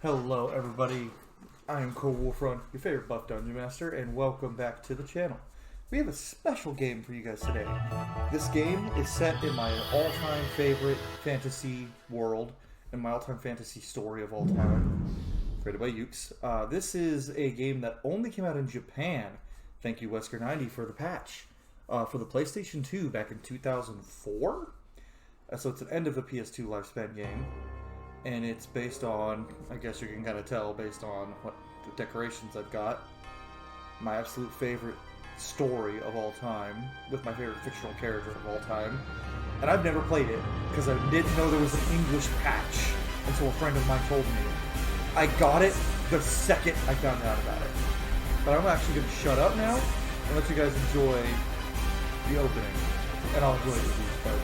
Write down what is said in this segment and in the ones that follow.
Hello everybody, I am Cole Wolfrun, your favorite buff dungeon master, and welcome back to the channel. We have a special game for you guys today. This game is set in my all-time favorite fantasy world, and my all-time fantasy story of all time, created by Ukes. This is a game that only came out in Japan. Thank you Wesker90 for the patch. For the PlayStation 2 back in 2004? So it's an end of the PS2 lifespan game. And it's based on, I guess you can kind of tell based on what the decorations I've got, my absolute favorite story of all time, with my favorite fictional character of all time. And I've never played it, because I didn't know there was an English patch until a friend of mine told me. I got it the second I found out about it. But I'm actually going to shut up now, and let you guys enjoy the opening. And I'll enjoy the reviews, but...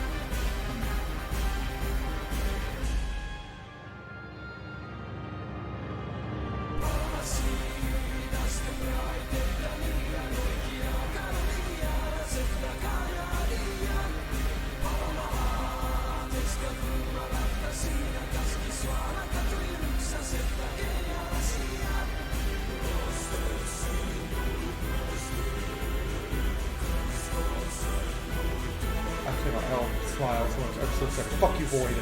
I cannot help but smile so much. I'm so excited. Fuck you, Void.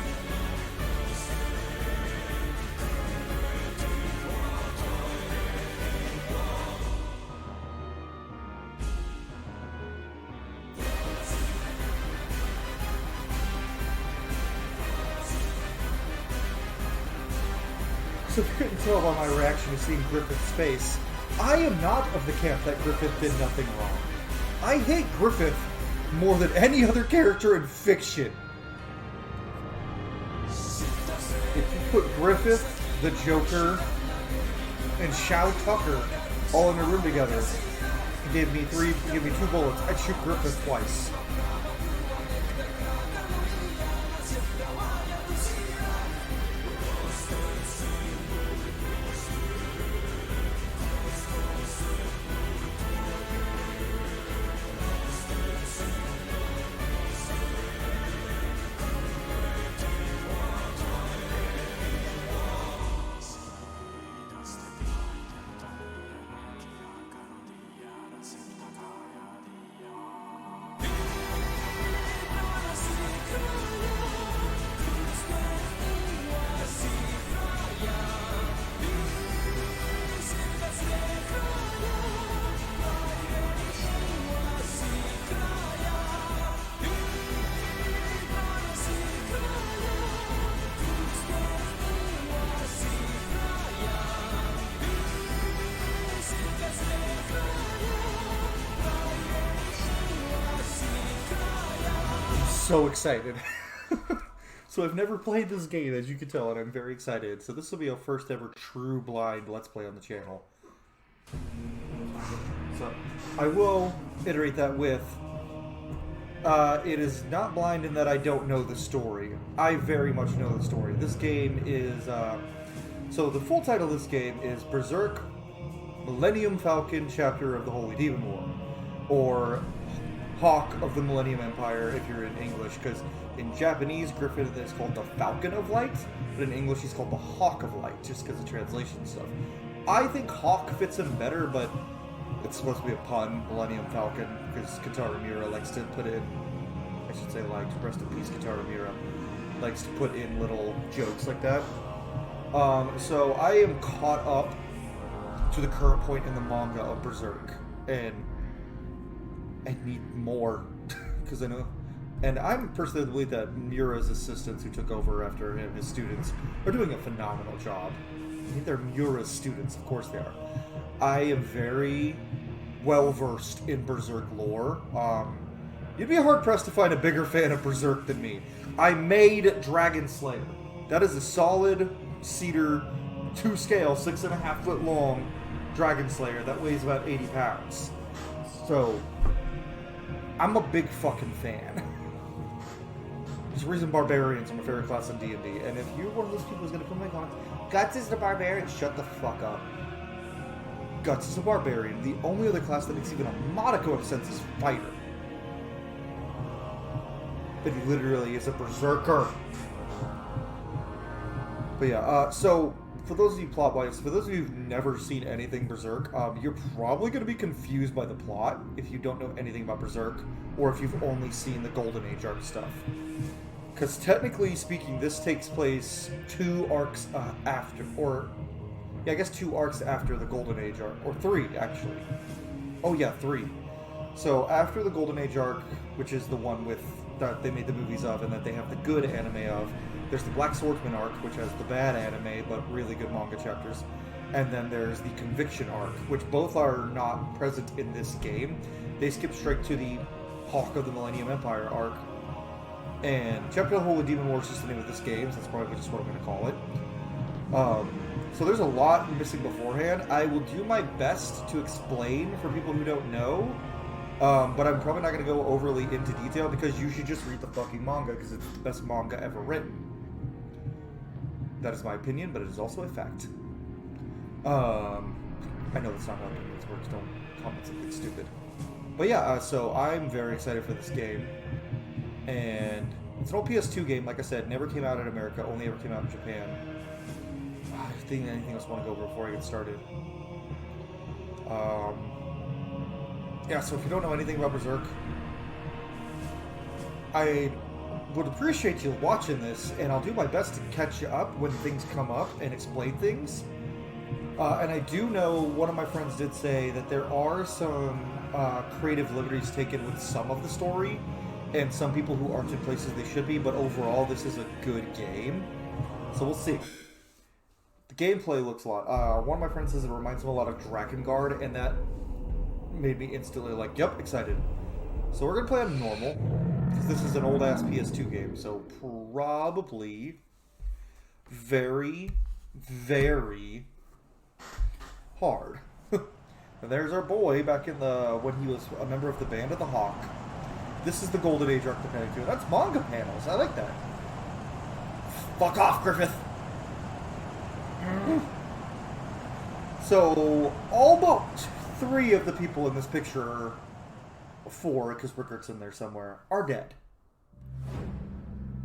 So if you couldn't tell by my reaction to seeing Griffith's face, I am not of the camp that Griffith did nothing wrong. I hate Griffith more than any other character in fiction. If you put Griffith, the Joker, and Shao Tucker all in a room together and gave me 2 bullets, I'd shoot Griffith twice. So excited. So I've never played this game, as you can tell, and I'm very excited. So this will be our first ever true blind Let's Play on the channel. So I will iterate that with, it is not blind in that I don't know the story. I very much know the story. This game is, so the full title of this game is Berserk Millennium Falcon Chapter of the Holy Demon War, or Hawk of the Millennium Empire if you're in English, because in Japanese Griffith is called the Falcon of Light, but in English he's called the Hawk of Light, just because of translation stuff. I think Hawk fits him better, but it's supposed to be a pun, Millennium Falcon, because Kentaro Miura likes to put in, I should say liked, rest in peace Kentaro Miura, likes to put in little jokes like that. So I am caught up to the current point in the manga of Berserk, and I need more, because I know, and I'm personally of the belief that Miura's assistants who took over after him, his students, are doing a phenomenal job. I think they're Miura's students, of course they are. I am very well versed in Berserk lore. You'd be hard pressed to find a bigger fan of Berserk than me. I made Dragon Slayer. That is a solid cedar, 2 scale, 6.5 foot long Dragon Slayer that weighs about 80 pounds. So I'm a big fucking fan. There's a reason Barbarians are my favorite class in D&D, and if you're one of those people who's gonna come in going, Guts is the Barbarian, shut the fuck up. Guts is a Barbarian. The only other class that makes even a modicum of sense is Fighter. But he literally is a Berserker. But yeah, so for those of you plot-wise, for those of you who've never seen anything Berserk, you're probably going to be confused by the plot if you don't know anything about Berserk, or if you've only seen the Golden Age arc stuff. Because technically speaking, this takes place 2 arcs after, or yeah, I guess 2 arcs after the Golden Age arc, or 3 actually. Oh yeah, 3. So after the Golden Age arc, which is the one with that they made the movies of and that they have the good anime of, there's the Black Swordsman arc, which has the bad anime but really good manga chapters, and then there's the Conviction arc, which both are not present in this game. They skip straight to the Hawk of the Millennium Empire arc, and Chapter of the Holy Demon War is just the name of this game, so that's probably just what I'm going to call it. So there's a lot missing beforehand. I will do my best to explain for people who don't know, but I'm probably not going to go overly into detail because you should just read the fucking manga because it's the best manga ever written. That is my opinion, but it is also a fact. I know that's not how opinions work, don't comment something stupid. But yeah, so I'm very excited for this game. And it's an old PS2 game, like I said, never came out in America, only ever came out in Japan. I think anything else I want to go over before I get started. Yeah, so if you don't know anything about Berserk, I would appreciate you watching this, and I'll do my best to catch you up when things come up and explain things. And I do know one of my friends did say that there are some creative liberties taken with some of the story, and some people who aren't in places they should be, but overall this is a good game. So we'll see. The gameplay looks a lot. One of my friends says it reminds him a lot of Drakengard, and that made me instantly like, yep, excited. So we're going to play on normal, because this is an old-ass PS2 game, so probably very, very hard. And there's our boy back in the, when he was a member of the Band of the Hawk. This is the Golden Age arc depending too. That's manga panels. I like that. Fuck off, Griffith! So, all but 3 of the people in this picture, 4, because Rickart's in there somewhere, are dead.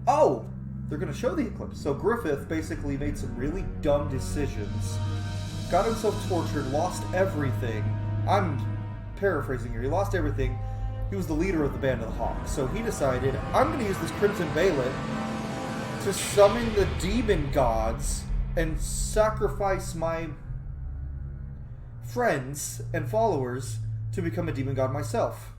Oh! They're going to show the eclipse. So Griffith basically made some really dumb decisions, got himself tortured, lost everything. I'm paraphrasing here. He lost everything. He was the leader of the Band of the Hawk. So he decided, I'm going to use this Crimson Violet to summon the demon gods and sacrifice my friends and followers to become a demon god myself.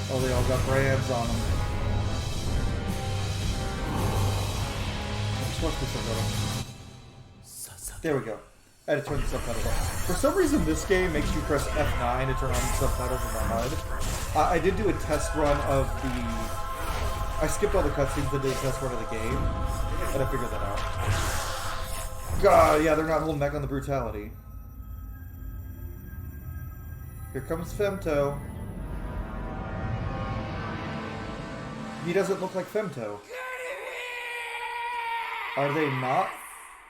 Oh, they all got brands on them. Just watch the subtitle. There we go. I had to turn the subtitles on. For some reason, this game makes you press F9 to turn on the subtitles in my HUD. I did do a test run of the... I skipped all the cutscenes and did a test run of the game, and I figured that out. God, yeah, they're not holding back on the brutality. Here comes Femto. He doesn't look like Femto. Are they not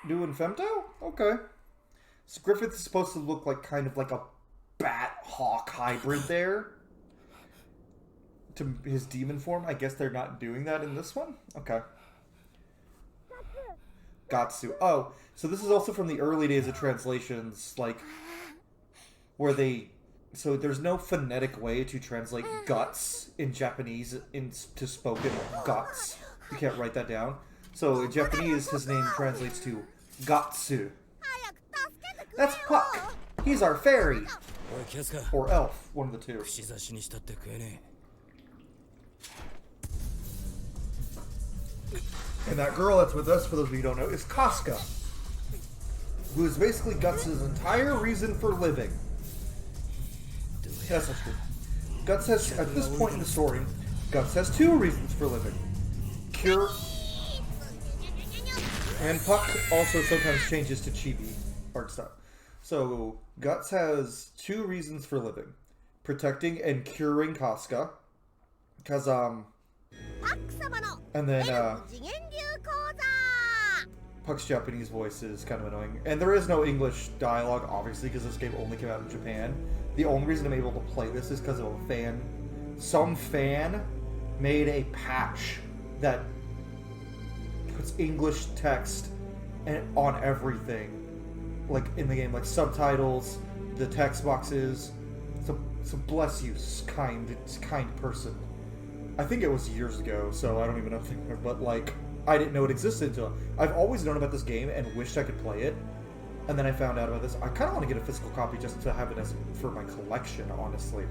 doing Femto? Okay. So Griffith is supposed to look like kind of like a bat-hawk hybrid there. To his demon form. I guess they're not doing that in this one? Okay. Gatsu. Oh, so this is also from the early days of translations, like, where they... So there's no phonetic way to translate guts in Japanese into spoken guts. You can't write that down. So in Japanese, his name translates to Gatsu. That's Puck. He's our fairy. Or elf, one of the two. And that girl that's with us, for those of you who don't know, is Casca, who is basically Guts' entire reason for living. That's not true. Guts has, at this point in the story, Guts has 2 reasons for living. Cure... And Puck also sometimes changes to chibi art style. So, Guts has 2 reasons for living. Protecting and curing Casca. Because, and then, Puck's Japanese voice is kind of annoying. And there is no English dialogue, obviously, because this game only came out in Japan. The only reason I'm able to play this is because of a fan. Some fan made a patch that puts English text on everything, like in the game, like subtitles, the text boxes. So bless you, kind person. I think it was years ago, so I don't even know if but like I didn't know it existed until I've always known about this game and wished I could play it, and then I found out about this. I kind of want to get a physical copy just to have it as for my collection, honestly,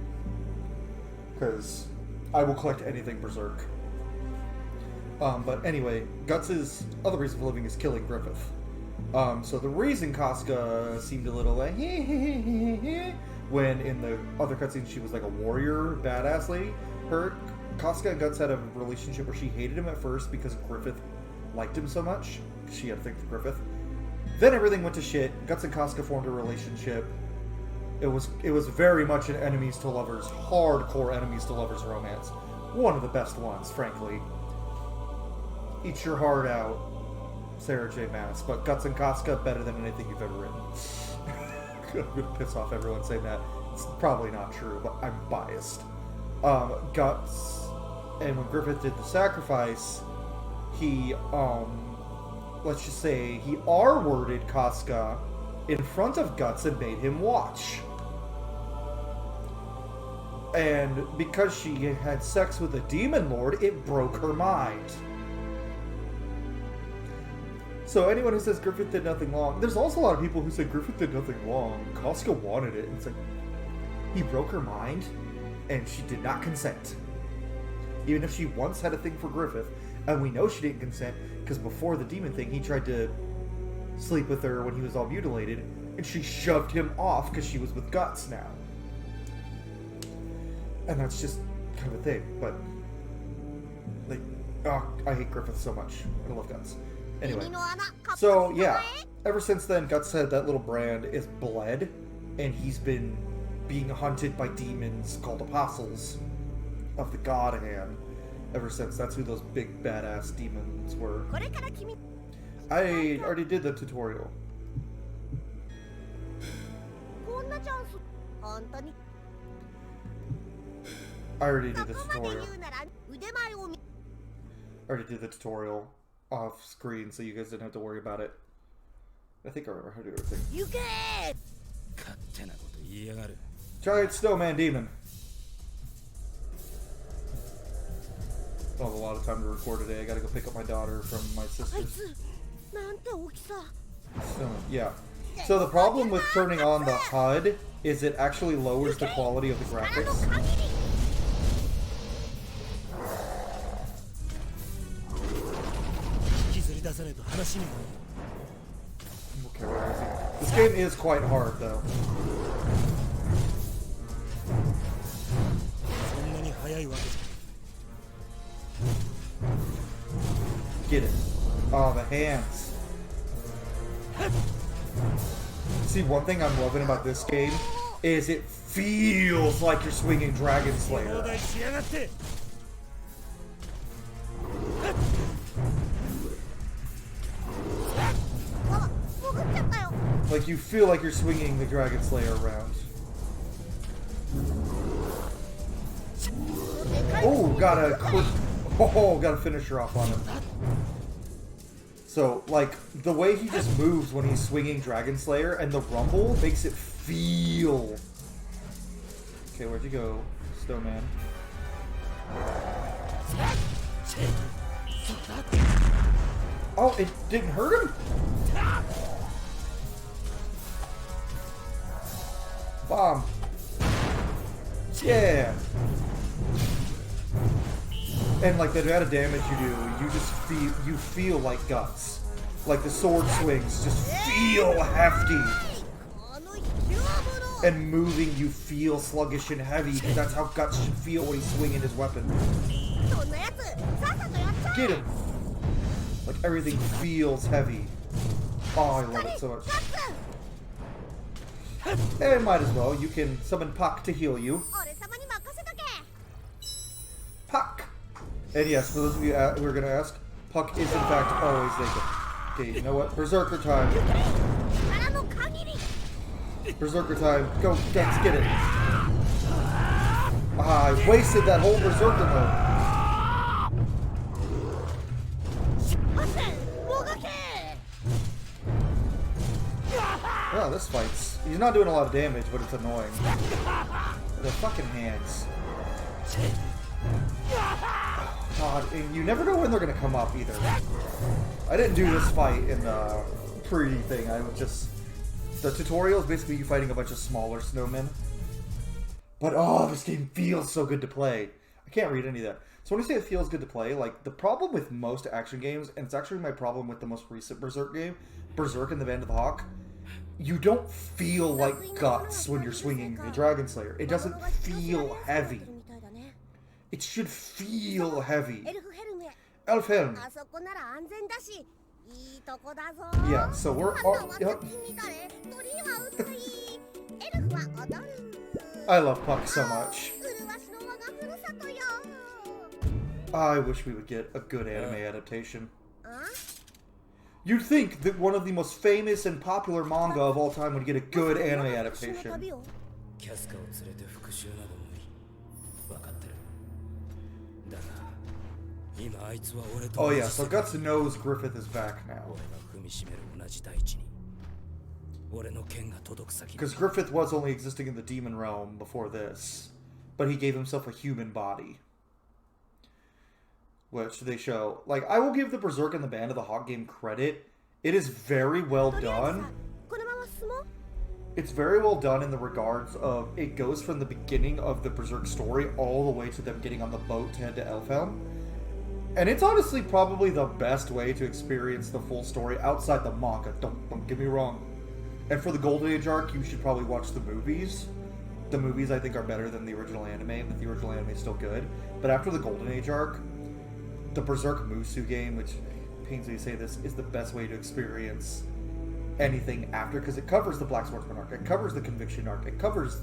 because I will collect anything Berserk. But anyway, Guts' other reason for living is killing Griffith. So the reason Casca seemed a little like when in the other cutscenes she was like a warrior, badass lady. Casca and Guts had a relationship where she hated him at first because Griffith liked him so much. She had a thing for Griffith. Then everything went to shit. Guts and Casca formed a relationship. It was very much an enemies to lovers, hardcore enemies to lovers romance. One of the best ones, frankly. Eat your heart out, Sarah J. Maas. But Guts and Casca, better than anything you've ever written. I'm gonna piss off everyone saying that. It's probably not true, but I'm biased. Guts, and when Griffith did the sacrifice, he, let's just say, he R-worded Casca in front of Guts and made him watch. And because she had sex with a demon lord, it broke her mind. So anyone who says Griffith did nothing wrong, there's also a lot of people who say Griffith did nothing wrong. Casca wanted it, and it's like, he broke her mind, and she did not consent. Even if she once had a thing for Griffith, and we know she didn't consent, because before the demon thing, he tried to sleep with her when he was all mutilated, and she shoved him off because she was with Guts now. And that's just kind of a thing, but, like, oh, I hate Griffith so much. I love Guts. Anyway, so yeah, ever since then, Guts said that little brand is bled, and he's been being hunted by demons called apostles of the God Hand ever since. That's who those big badass demons were. I already did the tutorial. I already did the tutorial off screen, so you guys didn't have to worry about it. I think I remember how to do everything. You can! Giant snowman demon. Don't have a lot of time to record today. I gotta go pick up my daughter from my sister's. So, yeah. So the problem with turning on the HUD is it actually lowers the quality of the graphics. Okay, where is he? This game is quite hard, though. Get it. Oh, the hands. See, one thing I'm loving about this game is it feels like you're swinging Dragon Slayer. Like, you feel like you're swinging the Dragon Slayer around. Oh, gotta finish her off on him. So, like, the way he just moves when he's swinging Dragon Slayer and the rumble makes it feel... Okay, where'd you go, Snowman? Oh, it didn't hurt him? Bomb. Yeah. And like the amount of damage you do, you feel like Guts. Like the sword swings just feel hefty. And moving, you feel sluggish and heavy, because that's how Guts should feel when he's swinging his weapon. Get him! Like everything feels heavy. Oh, I love it so much. And might as well, you can summon Puck to heal you. Puck! And yes, for those of you who are going to ask, Puck is in fact always naked. Okay, you know what? Berserker time. Berserker time. Go, Guts, get it. Ah, I wasted that whole Berserker mode. Oh, this fight's... He's not doing a lot of damage, but it's annoying. The fucking hands. Oh, God, and you never know when they're gonna come up either. I didn't do this fight in the pre-thing. I was just... The tutorial is basically you fighting a bunch of smaller snowmen. But, oh, this game feels so good to play. I can't read any of that. So when I say it feels good to play, like, the problem with most action games, and it's actually my problem with the most recent Berserk game, Berserk and the Band of the Hawk, you don't feel like guts when you're swinging the Dragon Slayer. It doesn't feel heavy. It should feel heavy. Elfhelm. Yeah, so we're all... Yep. I love Puck so much. I wish we would get a good anime adaptation. You'd think that one of the most famous and popular manga of all time would get a good anime adaptation. Oh yeah, so Guts knows Griffith is back now. Because Griffith was only existing in the demon realm before this, but he gave himself a human body. Which they show. Like, I will give the Berserk and the Band of the Hawk game credit. It is very well done. It's very well done in the regards of it goes from the beginning of the Berserk story all the way to them getting on the boat to head to Elfhelm. And it's honestly probably the best way to experience the full story outside the manga. Don't get me wrong. And for the Golden Age arc, you should probably watch the movies. The movies, I think, are better than the original anime, but the original anime is still good. But after the Golden Age arc, the Berserk Musu game, which pains me to say this, is the best way to experience anything after, because it covers the Black Swordsman arc, it covers the Conviction arc, it covers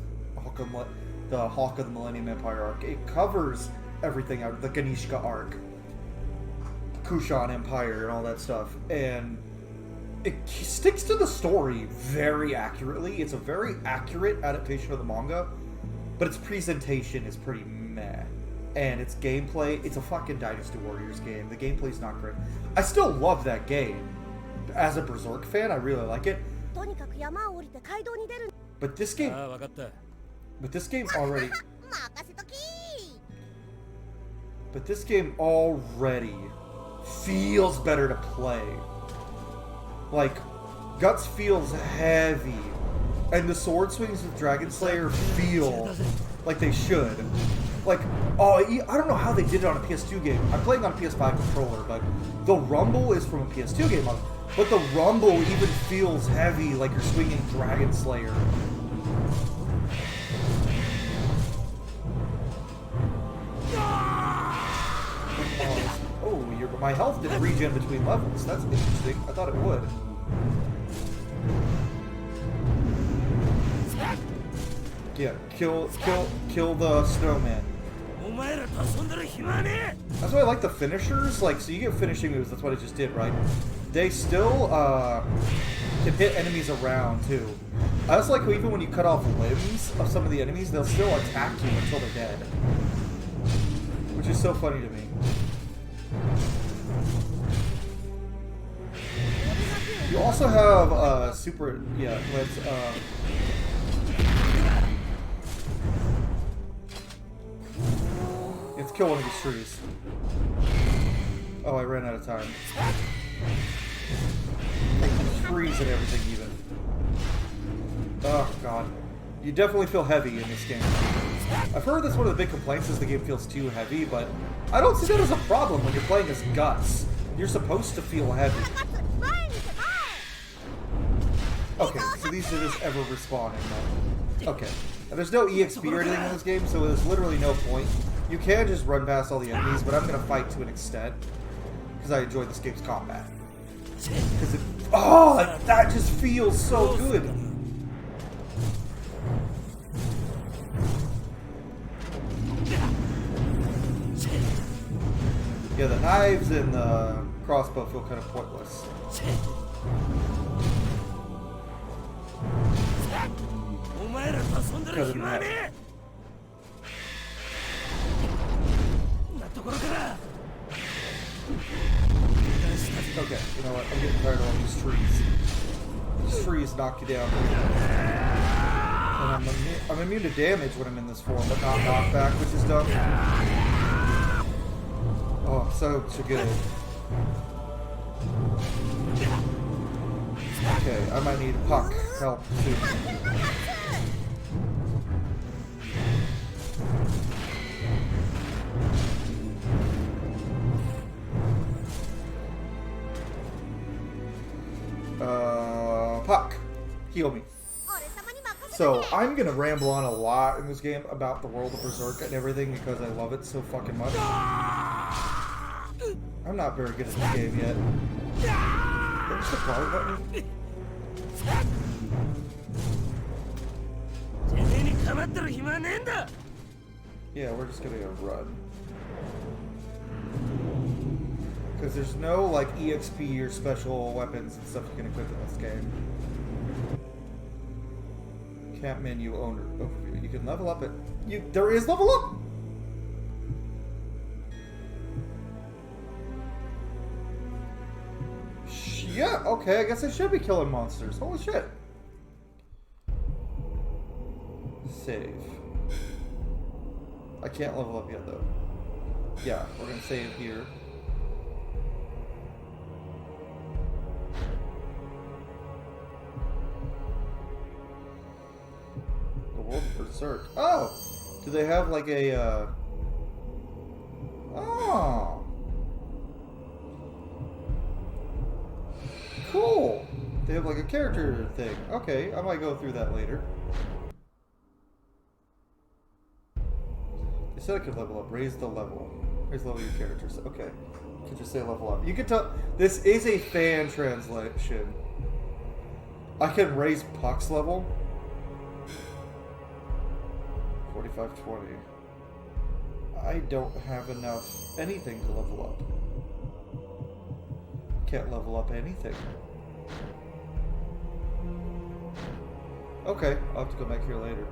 the Hawk of the Millennium Empire arc, it covers everything out, the Ganishka arc, Kushan Empire, and all that stuff, and it sticks to the story very accurately. It's a very accurate adaptation of the manga, but its presentation is pretty meh. And its gameplay, it's a fucking Dynasty Warriors game. The gameplay's not great. I still love that game. As a Berserk fan, I really like it. But this game... But this game already... But this game already feels better to play. Like, Guts feels heavy. And the sword swings of Dragon Slayer feel like they should. Like, oh, I don't know how they did it on a PS2 game. I'm playing on a PS5 controller, but the rumble is from a PS2 game. But the rumble even feels heavy, like you're swinging Dragon Slayer. Oh, my health didn't regen between levels. That's interesting. I thought it would. Yeah, kill the snowman. That's why I like the finishers. Like, so you get finishing moves. That's what I just did, right? They still can hit enemies around too. I also like how even when you cut off limbs of some of the enemies, they'll still attack you until they're dead, which is so funny to me. You also have super. Yeah, let's. Let's kill one of these trees. Oh, I ran out of time. Trees and everything even. Oh, God. You definitely feel heavy in this game. I've heard that's one of the big complaints is the game feels too heavy, but I don't see that as a problem when you're playing as Guts. You're supposed to feel heavy. Okay, so these are just ever respawning now. Okay. And there's no EXP or anything in this game, so there's literally no point. You can just run past all the enemies, but I'm going to fight to an extent. Because I enjoy this game's combat. Because oh, that just feels so good. Yeah, the knives and the crossbow feel kind of pointless. Because of that. Okay, you know what? I'm getting tired of all these trees. Just freeze, knock you down. And I'm immune to damage when I'm in this form, but not knockback, which is dumb. Oh, so good. Okay, I might need Puck help too. Puck, heal me. So, I'm gonna ramble on a lot in this game about the world of Berserk and everything because I love it so fucking much. I'm not very good at this game yet. Where's the bar button? Yeah, we're just gonna go run. Because there's no, like, EXP or special weapons and stuff you can equip in this game. Cat menu owner overview. You can level up it. There is level up! Yeah, okay, I guess I should be killing monsters. Holy shit. Save. I can't level up yet, though. Yeah, we're gonna save here. The world of Berserk. Oh! Do they have like a, Oh! Cool! They have like a character thing. Okay, I might go through that later. They said I could level up. Raise the level. Raise the level of your characters. Okay. You can just say level up. You can tell this is a fan translation. I can raise Puck's level. 4520. I don't have enough anything to level up. Can't level up anything. Okay, I'll have to go back here later.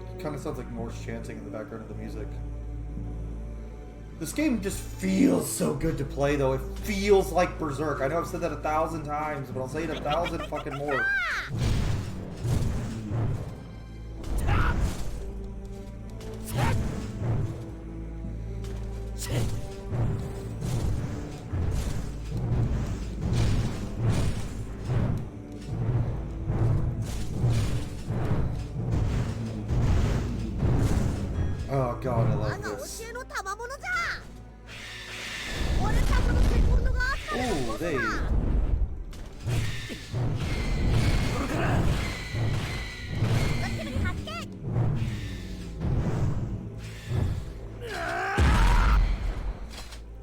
It kind of sounds like Morse chanting in the background of the music. This game just feels so good to play, though. It feels like Berserk. I know I've said that 1,000 times, but I'll say it 1,000 fucking more. Oh god, I love this. Ooh, they...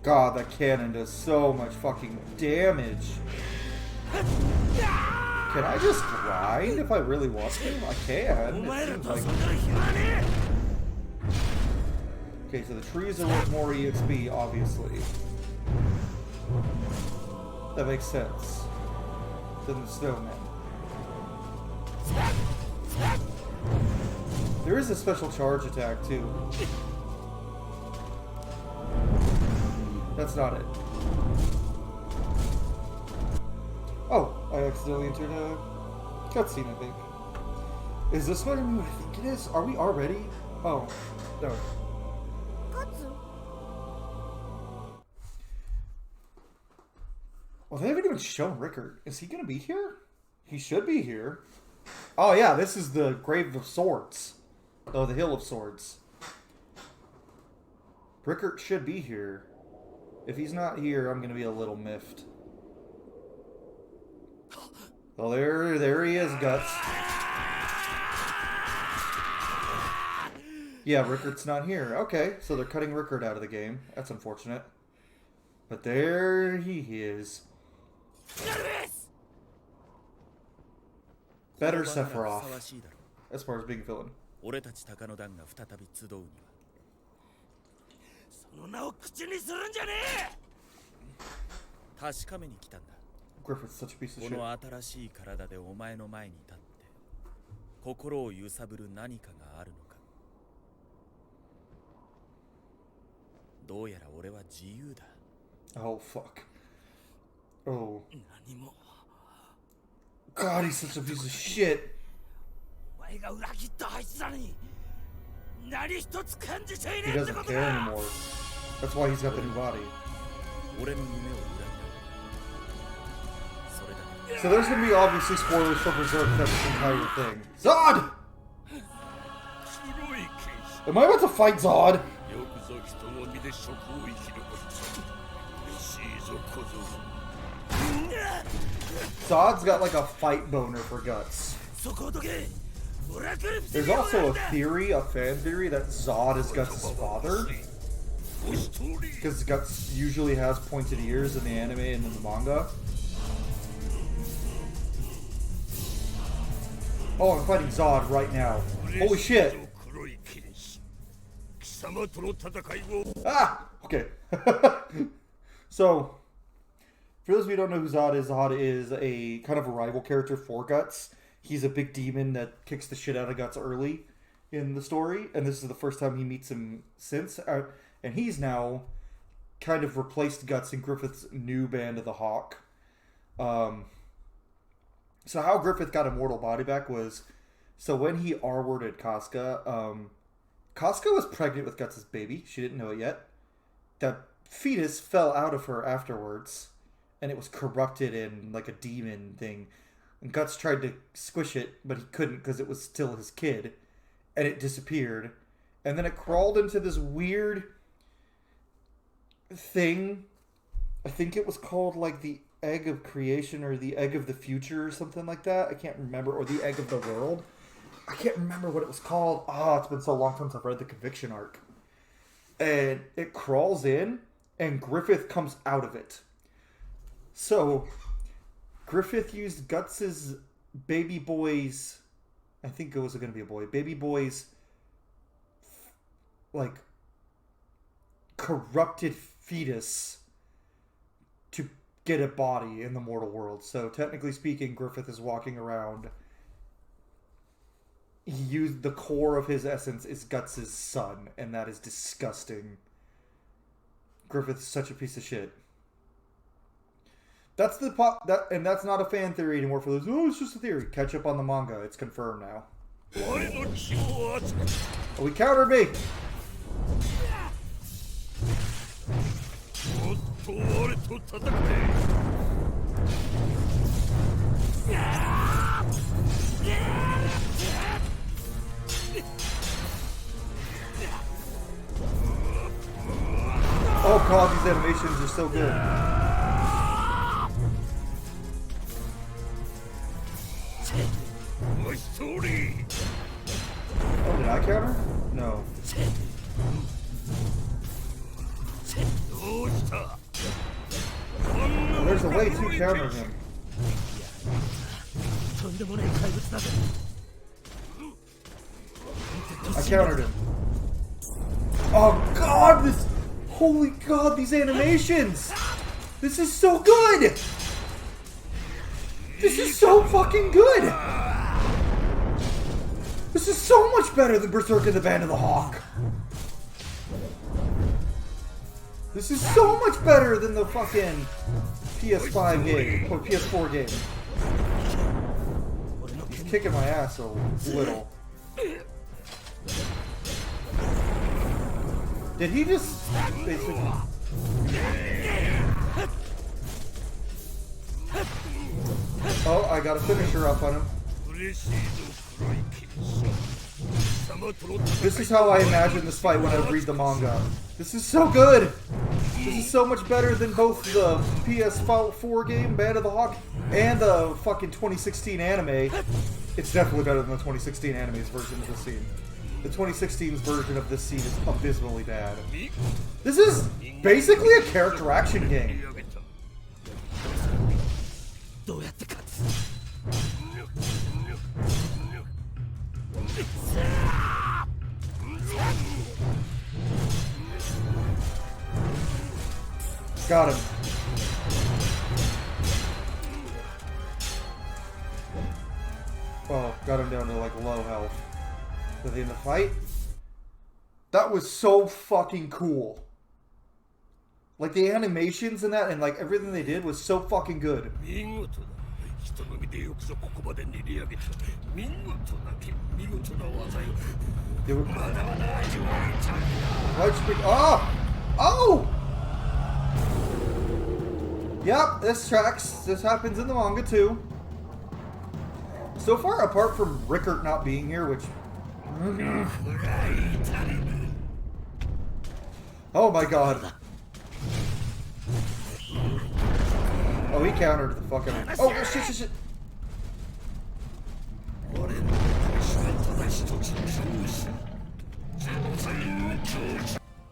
God, that cannon does so much fucking damage. Can I just grind if I really want to? I can. It seems like... Okay, so the trees are worth more EXP, obviously. That makes sense. Than the snowman. There is a special charge attack, too. That's not it. Oh, I accidentally entered a cutscene, I think. Is this what I think it is? Are we already? Oh, no. Well, they haven't even shown Rickard. Is he going to be here? He should be here. Oh, yeah, this is the Grave of Swords. Oh, the Hill of Swords. Rickard should be here. If he's not here, I'm going to be a little miffed. Well, there he is, Guts. Yeah, Rickard's not here. Okay, so they're cutting Rickard out of the game. That's unfortunate. But there he is. Better Sephiroth, as far as being villain. Griffith's such a piece of shit. Oh, fuck. Oh. God, he's such a piece of shit. He doesn't care anymore. That's why he's got the new body. So there's gonna be obviously spoilers for Berserk for this entire thing. Zod! Am I about to fight Zod? Zod's got like a fight boner for Guts. There's also a theory, a fan theory, that Zod is Guts' father. Because Guts usually has pointed ears in the anime and in the manga. Oh, I'm fighting Zod right now. Holy shit! Ah! Okay. So, for those of you who don't know who Zod is a kind of a rival character for Guts. He's a big demon that kicks the shit out of Guts early in the story, and this is the first time he meets him since. And he's now kind of replaced Guts in Griffith's new Band of the Hawk. So how Griffith got Immortal Body back was, so when he R-worded Casca, Casca was pregnant with Guts' baby. She didn't know it yet. That fetus fell out of her afterwards, and it was corrupted in like a demon thing. And Guts tried to squish it, but he couldn't because it was still his kid. And it disappeared. And then it crawled into this weird thing. I think it was called like the Egg of Creation or the Egg of the Future or something like that. I can't remember. Or the Egg of the World. I can't remember what it was called. Oh, it's been so long since I've read the Conviction arc. And it crawls in, and Griffith comes out of it. So Griffith used Guts' baby boy's, I think it was going to be a boy, baby boy's, like, corrupted fetus to get a body in the mortal world. So technically speaking, Griffith is walking around. He used the core of his essence is Guts' son, and that is disgusting. Griffith's such a piece of shit. That's the and that's not a fan theory anymore for those. Oh, it's just a theory. Catch up on the manga. It's confirmed now. Oh, he countered me. Oh god, these animations are so good. Oh, did I counter? No. Oh, there's a way to counter him. I countered him. Oh god, this... Holy god, these animations! This is so good! This is so fucking good! This is so much better than Berserk and the Band of the Hawk! This is so much better than the fucking PS5 game, or PS4 game. He's kicking my ass a little. Did he just basically... Oh, I got a finisher up on him. This is how I imagine this fight when I read the manga. This is so good! This is so much better than both the PS4 game, Band of the Hawk, and the fucking 2016 anime. It's definitely better than the 2016 anime's version of this scene. The 2016's version of this scene is abysmally bad. This is basically a character action game. Got him. Oh, got him down to like low health. Within the fight. That was so fucking cool. Like the animations in that and like everything they did was so fucking good. Oh! Oh! Yep, this tracks. This happens in the manga too. So far, apart from Rickert not being here, which... Oh my god. Oh, he countered the fucking... Oh, shit.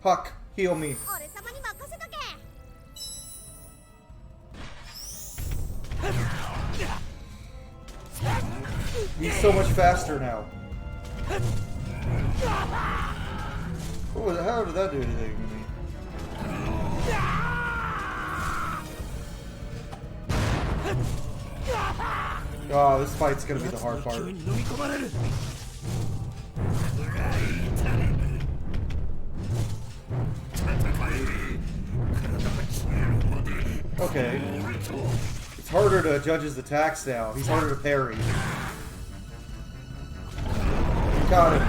Huck, heal me. He's so much faster now. Oh, how did that do anything to me? Oh, this fight's gonna be the hard part. Okay. It's harder to judge his attacks now. He's harder to parry. Got him.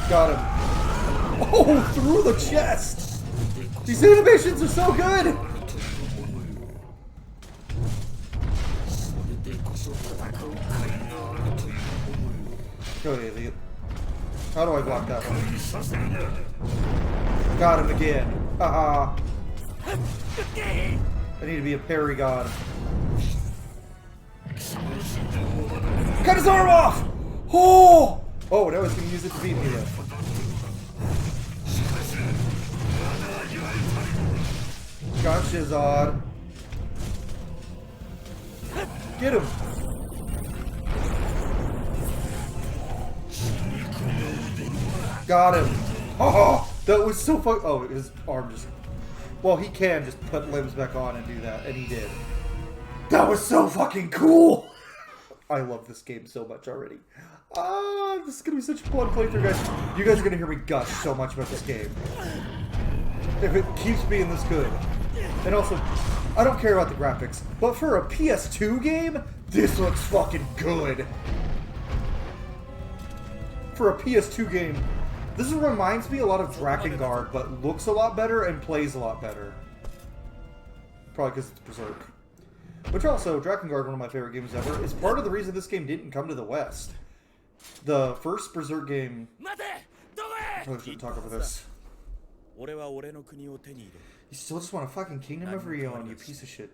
Got him. Oh, through the chest! These animations are so good! Okay, how do I block that one? Got him again. Haha. I need to be a parry god. Cut his arm off! Oh! Oh, now he's gonna use it to beat me though. Gotcha, Zod. Get him! Got him! Oh! That was so fun. Oh, his arm just... Well, he can just put limbs back on and do that, and he did. That was so fucking cool! I love this game so much already. This is gonna be such a fun playthrough, guys. You guys are gonna hear me gush so much about this game. If it keeps being this good. And also, I don't care about the graphics, but for a PS2 game, this looks fucking good. For a PS2 game, this reminds me a lot of Drakengard, but looks a lot better and plays a lot better. Probably because it's Berserk. Which also, Drakengard, one of my favorite games ever, is part of the reason this game didn't come to the West. The first Berserk game... I shouldn't talk about this. You still just want a fucking Kingdom of Rion, you piece of shit.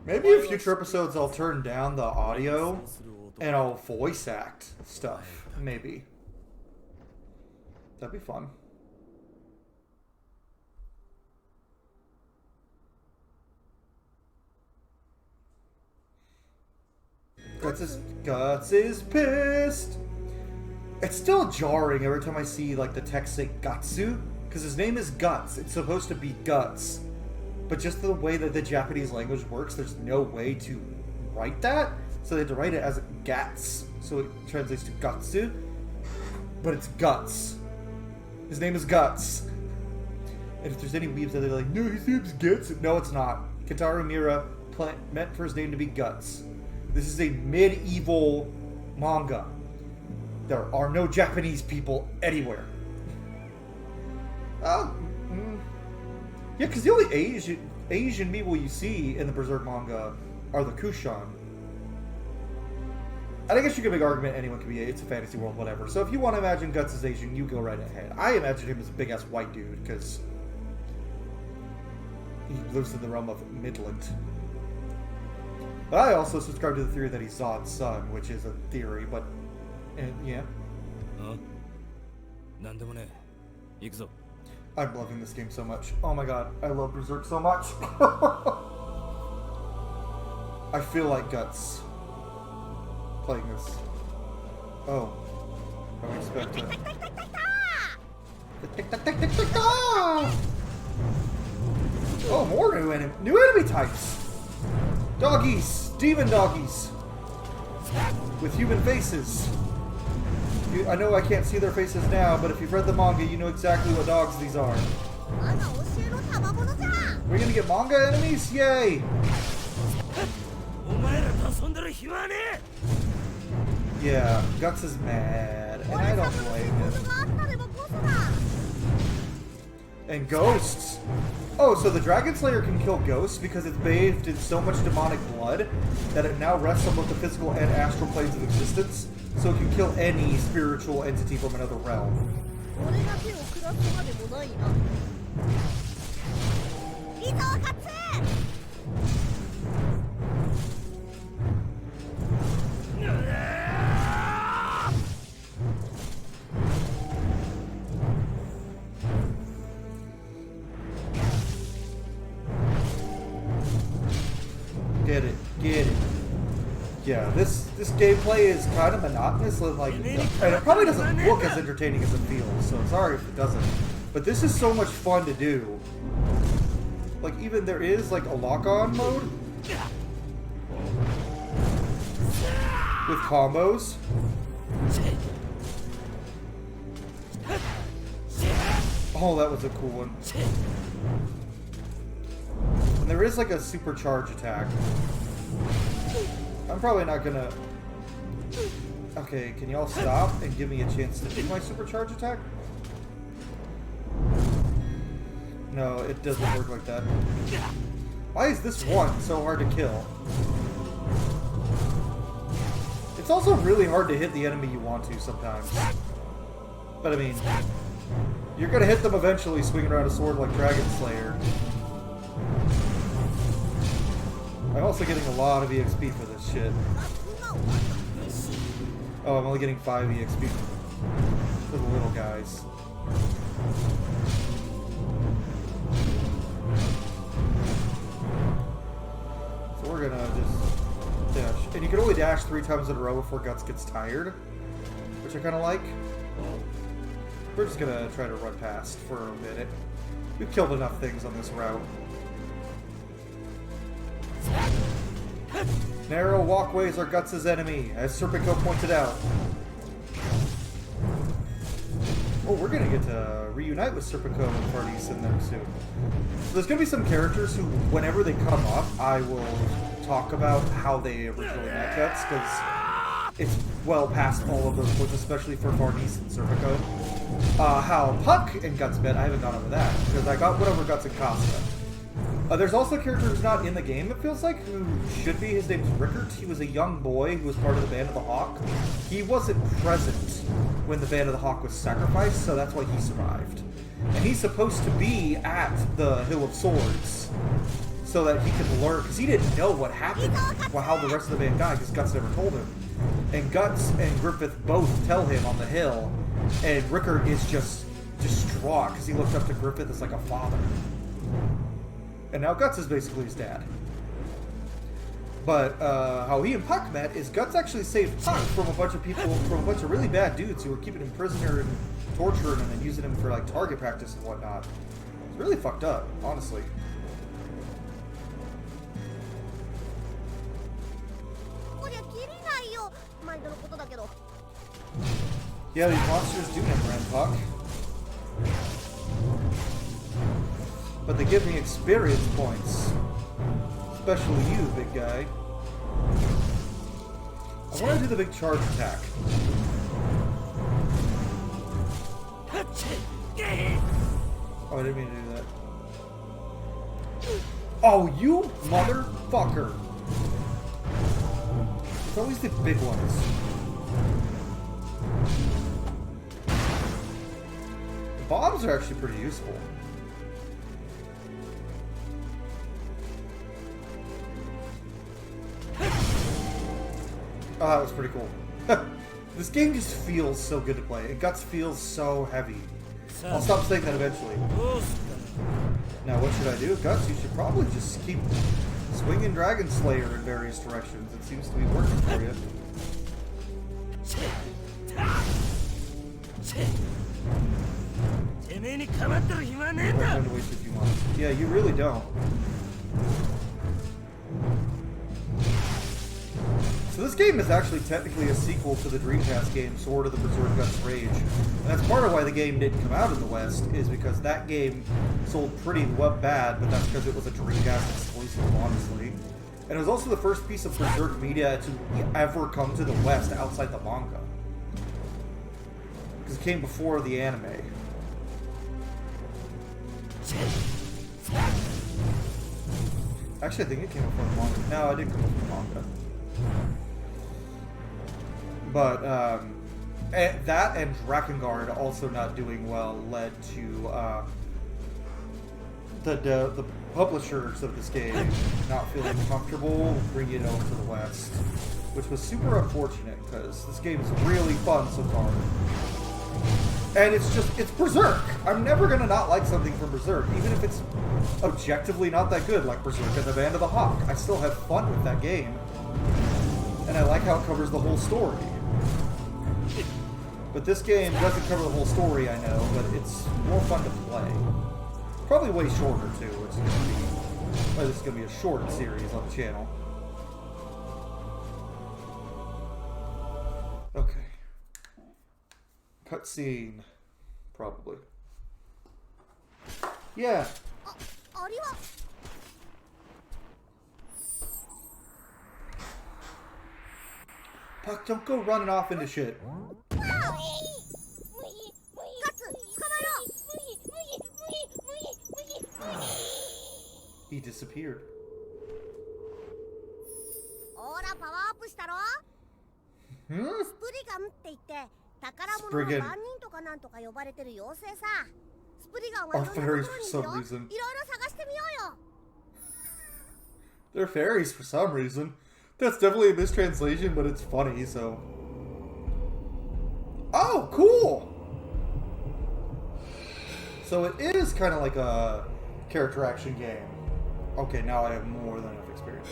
Maybe in future episodes I'll turn down the audio and I'll voice act stuff. Maybe. That'd be fun. Guts is pissed. It's still jarring every time I see like the text say Gatsu, because his name is Guts. It's supposed to be Guts, but just the way that the Japanese language works, there's no way to write that, so they had to write it as Gats, so it translates to Gatsu, but it's Guts. His name is Guts. And if there's any weebs that are like, no, his name's Guts. No, it's not. Kentaro Miura meant for his name to be Guts. This is a medieval manga. There are no Japanese people anywhere. Yeah, because the only Asian people you see in the Berserk manga are the Kushan. And I guess you could make an argument anyone can be. It's a fantasy world, whatever. So if you want to imagine Guts as Asian, you go right ahead. I imagine him as a big-ass white dude, because he lives in the realm of Midland. But I also subscribe to the theory that he's Zod's son, which is a theory, but... yeah. I'm loving this game so much. Oh my god, I love Berserk so much. I feel like Guts playing this. Oh. I don't expect it. Oh, more new enemy types. Doggies! Demon doggies! With human faces. I know I can't see their faces now, but if you've read the manga, you know exactly what dogs these are. We're gonna get manga enemies? Yay! Yeah, Guts is mad, and I don't blame him. And ghosts! Oh, so the Dragon Slayer can kill ghosts because it's bathed in so much demonic blood that it now rests on both the physical and astral planes of existence, so it can kill any spiritual entity from another realm. Get it, get it. Yeah, this gameplay is kind of monotonous, like, and it probably doesn't look as entertaining as it feels, so sorry if it doesn't. But this is so much fun to do. Like, even there is, like, a lock-on mode with combos. Oh, that was a cool one. And there is, like, a supercharge attack. I'm probably not gonna... Okay, can y'all stop and give me a chance to do my supercharge attack? No, it doesn't work like that. Why is this one so hard to kill? It's also really hard to hit the enemy you want to sometimes. But I mean, you're gonna hit them eventually swinging around a sword like Dragon Slayer. I'm also getting a lot of EXP for this shit. Oh, I'm only getting 5 EXP for the little guys. So we're gonna just dash. And you can only dash 3 times in a row before Guts gets tired, which I kind of like. We're just gonna try to run past for a minute. We've killed enough things on this route. Narrow walkways are Guts' enemy, as Serpico pointed out. Oh, we're gonna get to reunite with Serpico and parties in them soon. So there's gonna be some characters who, whenever they come up, I will talk about how they originally met Guts, because it's well past all of those points, especially for Varnice and Serpico. How Puck and Guts met, I haven't gone over that, because I got went over Guts and Costa. There's also a character who's not in the game, it feels like, who should be. His name's Rickert. He was a young boy who was part of the Band of the Hawk. He wasn't present when the Band of the Hawk was sacrificed, so that's why he survived. And he's supposed to be at the Hill of Swords so that he could learn, because he didn't know what happened, well, how the rest of the band died, because Guts never told him. And Guts and Griffith both tell him on the hill, and Rickert is just distraught because he looked up to Griffith as like a father. And now Guts is basically his dad. But how he and Puck met is Guts actually saved Puck from a bunch of people, from a bunch of really bad dudes who were keeping him prisoner and torturing him and using him for like target practice and whatnot. It's really fucked up, honestly. Yeah, these monsters do never end, Puck. But they give me experience points. Especially you, big guy. I want to do the big charge attack. Oh, I didn't mean to do that. Oh, you motherfucker! It's always the big ones. The bombs are actually pretty useful. Oh, that was pretty cool. This game just feels so good to play. And Guts feels so heavy. I'll stop saying that eventually. Now, what should I do? Guts, you should probably just keep swinging Dragon Slayer in various directions. It seems to be working for you. I'm going to waste a few months. Yeah, you really don't. So this game is actually technically a sequel to the Dreamcast game, Sword of the Berserk Guts Rage. And that's part of why the game didn't come out in the West, is because that game sold pretty bad, but that's because it was a Dreamcast exclusive, honestly. And it was also the first piece of Berserk media to ever come to the West outside the manga. Because it came before the anime. Actually, I think it came before the manga. No, it didn't come before the manga. But that and Drakengard also not doing well led to the publishers of this game not feeling comfortable bringing it over to the West, which was super unfortunate because this game is really fun so far. And it's Berserk. I'm never gonna not like something from Berserk, even if it's objectively not that good, like Berserk and the Band of the Hawk. I still have fun with that game. And I like how it covers the whole story. But this game doesn't cover the whole story, I know, but it's more fun to play. Probably way shorter, too, which is going to be... Well, this is going to be a short series on the channel. Okay. Cutscene. Probably. Yeah. Puck, don't go running off into shit. He disappeared. Spriggan are fairies for some reason. They're fairies for some reason. That's definitely a mistranslation, but it's funny, so... Oh, cool! So it is kind of like a character action game. Okay, now I have more than enough experience.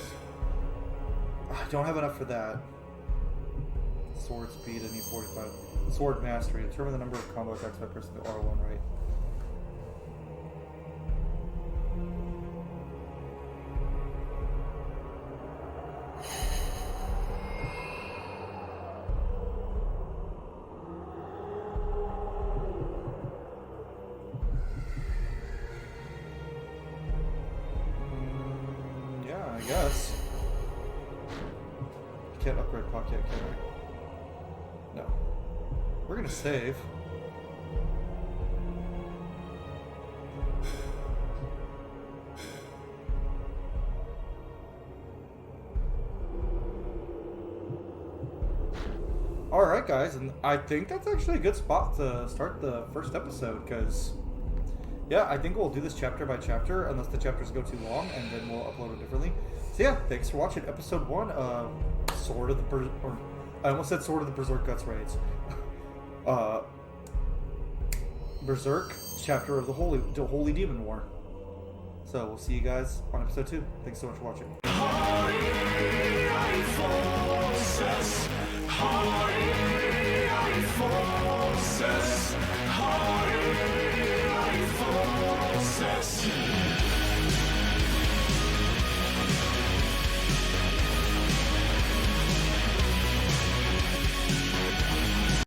I don't have enough for that. Sword speed, I need 45. Sword mastery, determine the number of combo attacks by pressing the R1 right. I guess. Can't upgrade Puck yet, can I? No. We're gonna save. Alright guys, and I think that's actually a good spot to start the first episode, because yeah, I think we'll do this chapter by chapter, unless the chapters go too long, and then we'll upload it differently. So yeah, thanks for watching episode 1 of Sword of the I almost said Sword of the Berserk Guts Raids. Berserk Chapter of the Holy Demon War. So we'll see you guys on episode 2. Thanks so much for watching.